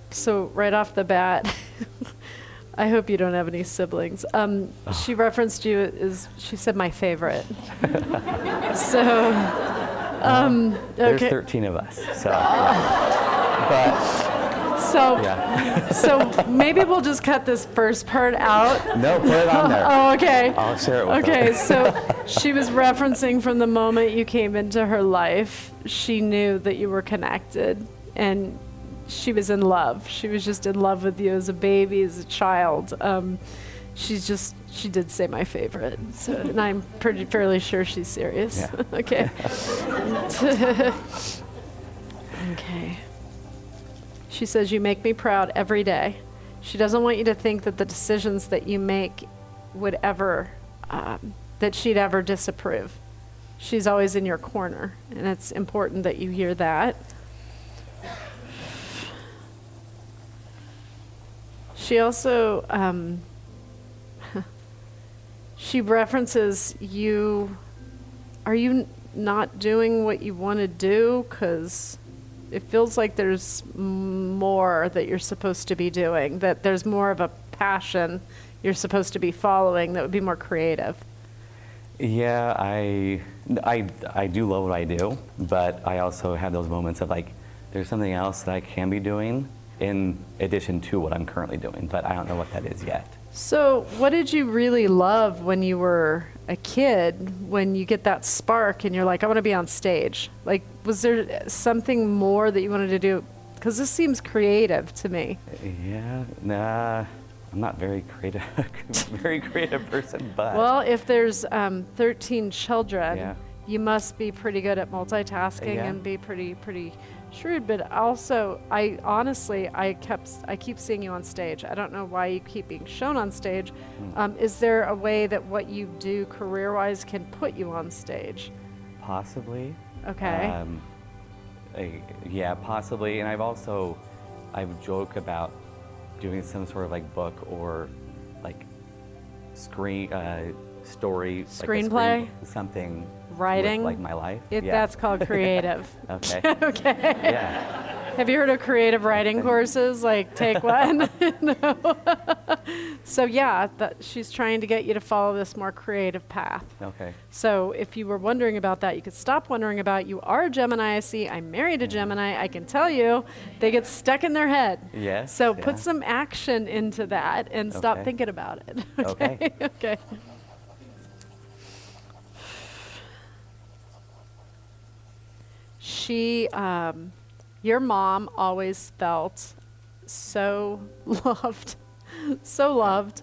so right off the bat, I hope you don't have any siblings. She referenced you as, she said, my favorite. So, There's okay. 13 of us, so. Yeah. So, Yeah. so maybe we'll just cut this first part out. No, put it on there. Oh, okay. I'll share it with her. Okay, so she was referencing from the moment you came into her life, she knew that you were connected, and she was in love. She was just in love with you as a baby, as a child. She did say my favorite, so, and I'm fairly sure she's serious. Yeah. Okay. Okay. She says, you make me proud every day. She doesn't want you to think that the decisions that you make would ever, that she'd ever disapprove. She's always in your corner, and it's important that you hear that. She also, she references you, are you not doing what you want to do? Because it feels like there's more that you're supposed to be doing, that there's more of a passion you're supposed to be following that would be more creative. Yeah, I do love what I do, but I also have those moments of like, there's something else that I can be doing in addition to what I'm currently doing, but I don't know what that is yet. So what did you really love when you were a kid, when you get that spark and you're like, I want to be on stage? Like, was there something more that you wanted to do? Because this seems creative to me. Yeah, nah, I'm not very creative, very creative person, but. Well, if there's 13 children, Yeah. you must be pretty good at multitasking Yeah. and be pretty shrewd. But also, I keep seeing you on stage. I don't know why you keep being shown on stage. Is there a way that what you do career-wise can put you on stage? Possibly. Okay. Yeah, possibly. And I've joked about doing some sort of like book or like story, Screenplay? like something. Writing? With, like my life. Yeah. That's called creative. Okay. Okay. Yeah. Have you heard of creative writing courses? Like, take one? No. So yeah, she's trying to get you to follow this more creative path. Okay. So if you were wondering about that, you could stop wondering about it. You are a Gemini, I see. I'm married a Gemini. I can tell you, they get stuck in their head. Yes. So yeah. put some action into that and stop Okay. thinking about it. Okay. Okay. Your mom always felt so loved, so loved.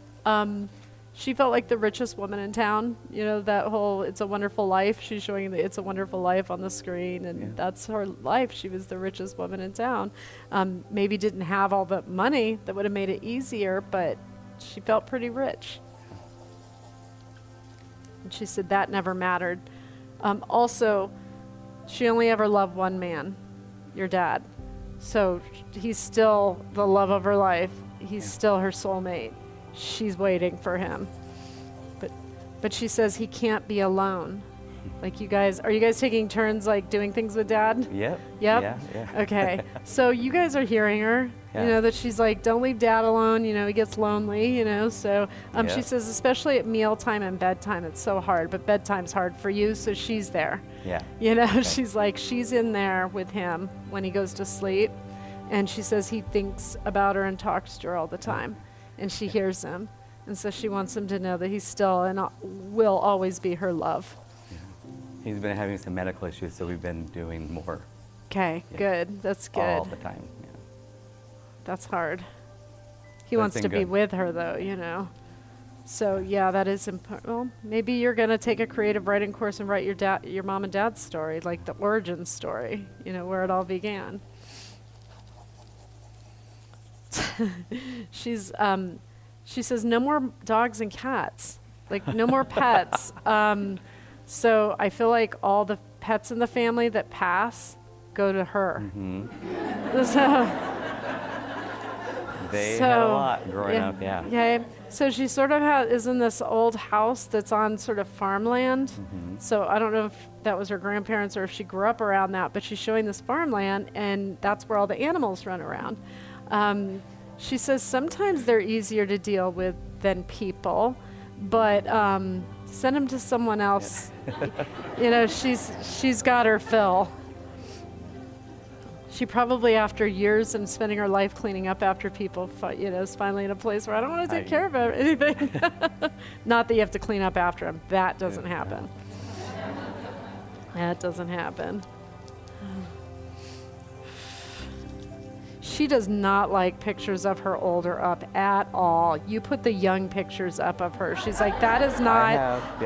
She felt like the richest woman in town. You know, that whole It's a Wonderful Life. She's showing the It's a Wonderful Life on the screen, and that's her life. She was the richest woman in town. Maybe didn't have all the money that would have made it easier, but she felt pretty rich. And she said that never mattered. Also, she only ever loved one man, your dad. So he's still the love of her life. He's still her soulmate. She's waiting for him. But she says he can't be alone. Like, are you guys taking turns like doing things with dad? Yep. Yep. Yeah. Okay. So you guys are hearing her, Yeah. you know, that she's like, don't leave dad alone. You know, he gets lonely, you know. So she says, especially at mealtime and bedtime, it's so hard. But bedtime's hard for you, so she's there. Yeah. You know, Okay. she's like, she's in there with him when he goes to sleep. And she says he thinks about her and talks to her all the time. And she hears him. And so she wants him to know that he's still and will always be her love. He's been having some medical issues, so we've been doing more. Okay, Yeah. good. That's good. All the time. Yeah. That's hard. He But wants it's to been be good. with her, though, you know. So, yeah, that is important. Well, maybe you're going to take a creative writing course and write your mom and dad's story, like the origin story, you know, where it all began. She says no more dogs and cats, like no more pets. So I feel like all the pets in the family that pass go to her. Mm-hmm. So, They had a lot growing up, yeah. Yeah. So she sort of is in this old house that's on sort of farmland. Mm-hmm. So I don't know if that was her grandparents or if she grew up around that, but she's showing this farmland, and that's where all the animals run around. She says sometimes they're easier to deal with than people, but send them to someone else. You know, she's got her fill. She probably, after years and spending her life cleaning up after people, you know, is finally in a place where I don't want to take care of anything. Not that you have to clean up after them. That doesn't happen. That doesn't happen. She does not like pictures of her older up at all. You put the young pictures up of her. She's like, that is not,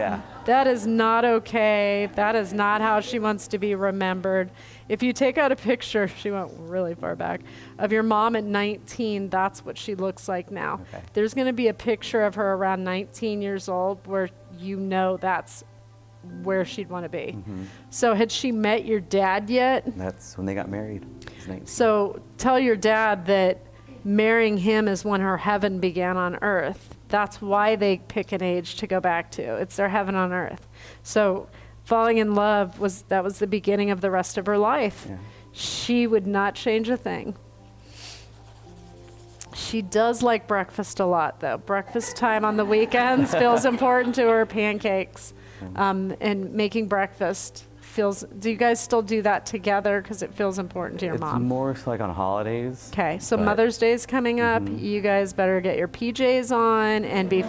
that is not okay. That is not how she wants to be remembered. If you take out a picture, she went really far back, of your mom at 19, that's what she looks like now. Okay. There's going to be a picture of her around 19 years old where you know that's where she'd want to be. Mm-hmm. So had she met your dad yet? That's when they got married. So tell your dad that marrying him is when her heaven began on earth. That's why they pick an age to go back to. It's their heaven on earth. So falling in love was the beginning of the rest of her life. Yeah. She would not change a thing. She does like breakfast a lot, though. Breakfast time on the weekends feels important to her. Pancakes and making breakfast feels. Do you guys still do that together? Because it feels important to your mom. It's more so like on holidays. Okay, so Mother's Day is coming up. You guys better get your PJs on and be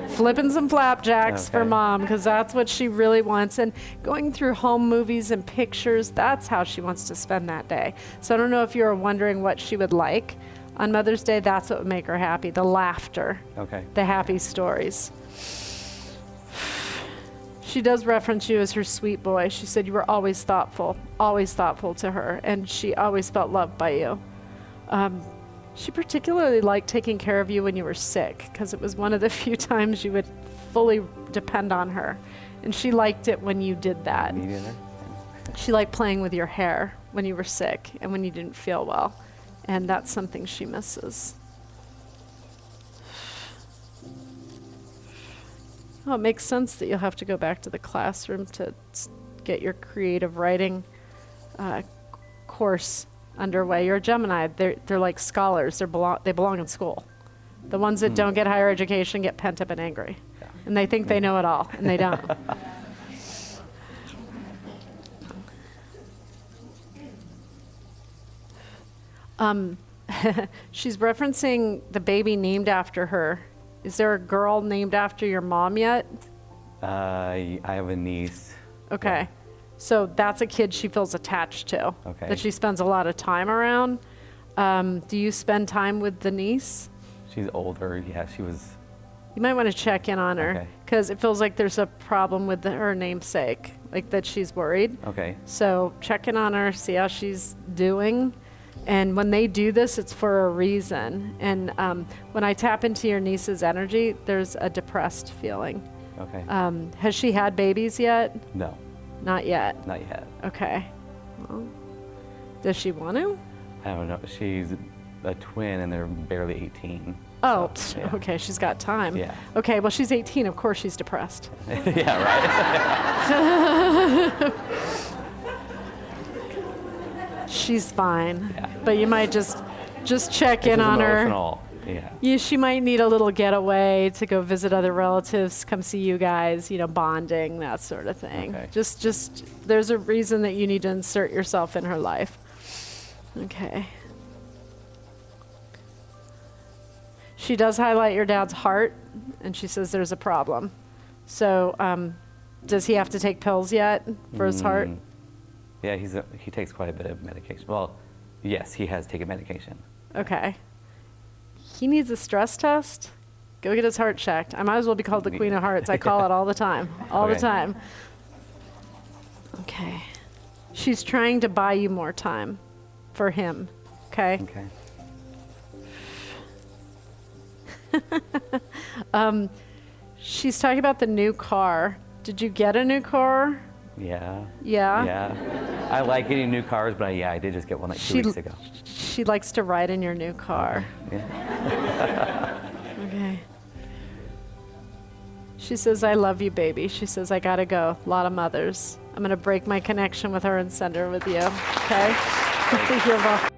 flipping some flapjacks for mom, because that's what she really wants. And going through home movies and pictures, that's how she wants to spend that day. So I don't know if you're wondering what she would like on Mother's Day. That's what would make her happy. The laughter. Okay. The happy stories. She does reference you as her sweet boy. She said you were always thoughtful to her, and she always felt loved by you. She particularly liked taking care of you when you were sick, because it was one of the few times you would fully depend on her, and she liked it when you did that. She liked playing with your hair when you were sick and when you didn't feel well, and that's something she misses. Oh, it makes sense that you'll have to go back to the classroom to get your creative writing course underway. You're a Gemini. They're like scholars. They belong in school. The ones that don't get higher education get pent up and angry. Yeah. And they think they know it all, and they don't. She's referencing the baby named after her. Is there a girl named after your mom yet? I have a niece. Okay. Yeah. So that's a kid she feels attached to. Okay. That she spends a lot of time around. Do you spend time with the niece? She's older. Yeah, she was. You might want to check in on her, because it feels like there's a problem with her namesake, like that she's worried. Okay. So check in on her, see how she's doing. And when they do this, it's for a reason. And when I tap into your niece's energy, there's a depressed feeling. Okay. Has she had babies yet? No. Not yet? Not yet. Okay. Well, does she want to? I don't know. She's a twin, and they're barely 18. Oh, so, yeah. Okay. She's got time. Yeah. Okay. Well, she's 18. Of course she's depressed. Yeah, right. She's fine, but you might just check in on her. Yeah, she might need a little getaway to go visit other relatives, come see you guys, bonding, that sort of thing. Okay. Just there's a reason that you need to insert yourself in her life. Okay. She does highlight your dad's heart, and she says there's a problem. So, does he have to take pills yet for his heart? Yeah, he takes quite a bit of medication. Well, yes, he has taken medication. Okay. He needs a stress test. Go get his heart checked. I might as well be called the Queen of Hearts. I call it all the time. All the time. Okay. She's trying to buy you more time for him. Okay? Okay. She's talking about the new car. Did you get a new car? Yeah. Yeah? Yeah. I like getting new cars, but I did just get one like 2 weeks ago. She likes to ride in your new car. Yeah. Okay. She says, I love you, baby. She says, I gotta go. A lot of mothers. I'm gonna break my connection with her and send her with you. Okay? You're welcome.